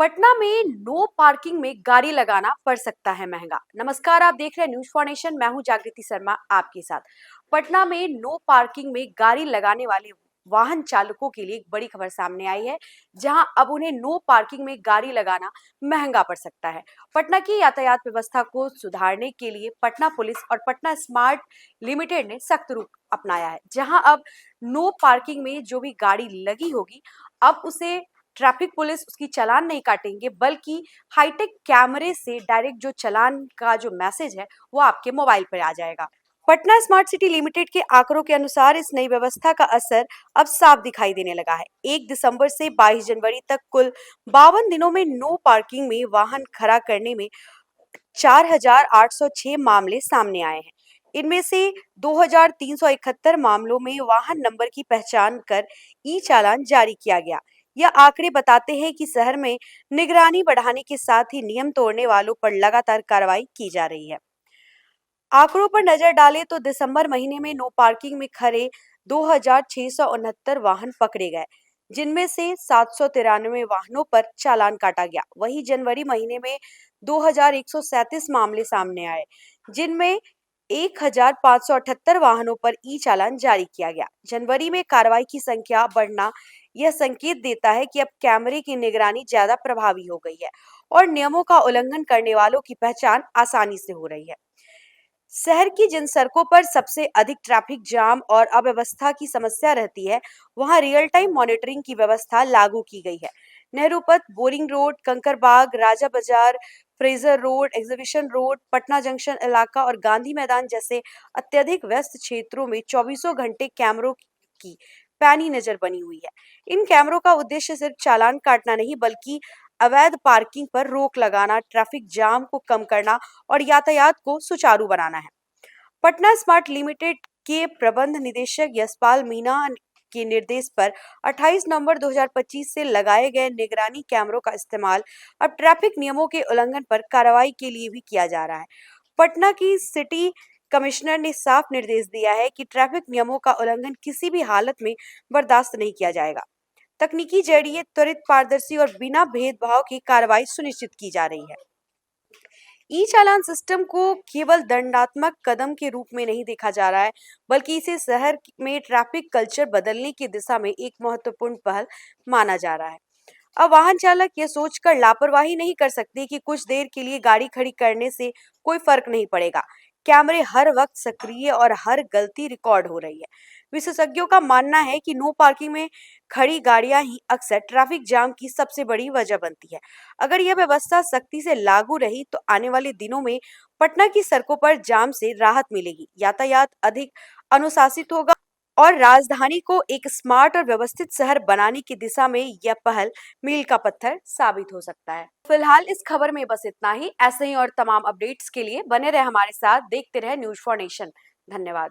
पटना में no parking में गाड़ी लगाना पड़ सकता है महंगा। नमस्कार, आप देख रहे हैं न्यूज फॉर नेशन। मैं हूं जागृति शर्मा आपके साथ। पटना में नो पार्किंग में गाड़ी लगाने वाले वाहन चालकों के लिए एक बड़ी खबर सामने आई है, जहां अब उन्हें नो पार्किंग में गाड़ी लगाना महंगा पड़ सकता है। पटना की यातायात व्यवस्था को सुधारने के लिए पटना पुलिस और पटना स्मार्ट लिमिटेड ने सख्त रूप अपनाया है, जहां अब नो पार्किंग में जो भी गाड़ी लगी होगी, अब उसे ट्रैफिक पुलिस उसकी चालान नहीं काटेंगे, बल्कि हाईटेक कैमरे से डायरेक्ट जो चालान का जो मैसेज है वो आपके मोबाइल पर आ जाएगा। पटना स्मार्ट सिटी लिमिटेड के आंकड़ों के अनुसार इस नई व्यवस्था का असर अब साफ दिखाई देने लगा है। 1 दिसंबर से 22 जनवरी तक कुल 52 दिनों में नो पार्किंग में वाहन खड़ा करने में 4,806 मामले सामने आए हैं। इनमें से 2,371 मामलों में वाहन नंबर की पहचान कर ई चालान जारी किया गया। यह आंकड़े बताते हैं कि शहर में निगरानी बढ़ाने के साथ ही नियम तोड़ने वालों पर लगातार कार्रवाई की जा रही है। आंकड़ों पर नजर डालें तो दिसंबर महीने में नो पार्किंग में खड़े 2,669 वाहन पकड़े गए, जिनमें से 793 वाहनों पर चालान काटा गया। वहीं जनवरी महीने में 2,137 मामले सामने आए, जिनमें 1,578 वाहनों पर ई चालान जारी किया गया। जनवरी में कार्रवाई की संख्या बढ़ना यह संकेत देता है कि अब कैमरे की निगरानी ज्यादा प्रभावी हो गई है और नियमों का उल्लंघन करने वालों की पहचान आसानी से हो रही है। शहर की जिन सड़कों पर सबसे अधिक ट्रैफिक जाम और अव्यवस्था की समस्या रहती है, वहां रियल टाइम मॉनिटरिंग की व्यवस्था लागू की गई है। नेहरू पथ, बोरिंग रोड, कंकरबाग, राजा बाजार, Fraser road, exhibition road, Patna junction इलाका और गांधी मैदान जैसे अत्यधिक व्यस्त क्षेत्रों में चौबीसों घंटे कैमरों की पैनी नजर बनी हुई है। इन कैमरों का उद्देश्य सिर्फ चालान काटना नहीं, बल्कि अवैध पार्किंग पर रोक लगाना, ट्रैफिक जाम को कम करना और यातायात को सुचारू बनाना है। पटना स्मार्ट लिमिटेड के प्रबंध निदेशक यशपाल मीना के निर्देश पर 28 नवंबर 2025 से लगाए गए निगरानी कैमरों का इस्तेमाल अब ट्रैफिक नियमों के उल्लंघन पर कार्रवाई के लिए भी किया जा रहा है। पटना की सिटी कमिश्नर ने साफ निर्देश दिया है कि ट्रैफिक नियमों का उल्लंघन किसी भी हालत में बर्दाश्त नहीं किया जाएगा। तकनीकी जरिए त्वरित, पारदर्शी और बिना भेदभाव की कार्रवाई सुनिश्चित की जा रही है। ई चालान सिस्टम को केवल दंडात्मक कदम के रूप में नहीं देखा जा रहा है, बल्कि इसे शहर में ट्रैफिक कल्चर बदलने की दिशा में एक महत्वपूर्ण पहल माना जा रहा है। अब वाहन चालक यह सोचकर लापरवाही नहीं कर सकते कि कुछ देर के लिए गाड़ी खड़ी करने से कोई फर्क नहीं पड़ेगा। कैमरे हर वक्त सक्रिय और हर गलती रिकॉर्ड हो रही है। विशेषज्ञों का मानना है कि नो पार्किंग में खड़ी गाड़ियां ही अक्सर ट्रैफिक जाम की सबसे बड़ी वजह बनती है। अगर यह व्यवस्था सख्ती से लागू रही तो आने वाले दिनों में पटना की सड़कों पर जाम से राहत मिलेगी, यातायात अधिक अनुशासित होगा और राजधानी को एक स्मार्ट और व्यवस्थित शहर बनाने की दिशा में यह पहल मील का पत्थर साबित हो सकता है। फिलहाल इस खबर में बस इतना ही। ऐसे ही और तमाम अपडेट्स के लिए बने रहे हमारे साथ, देखते रहे न्यूज फॉर नेशन। धन्यवाद।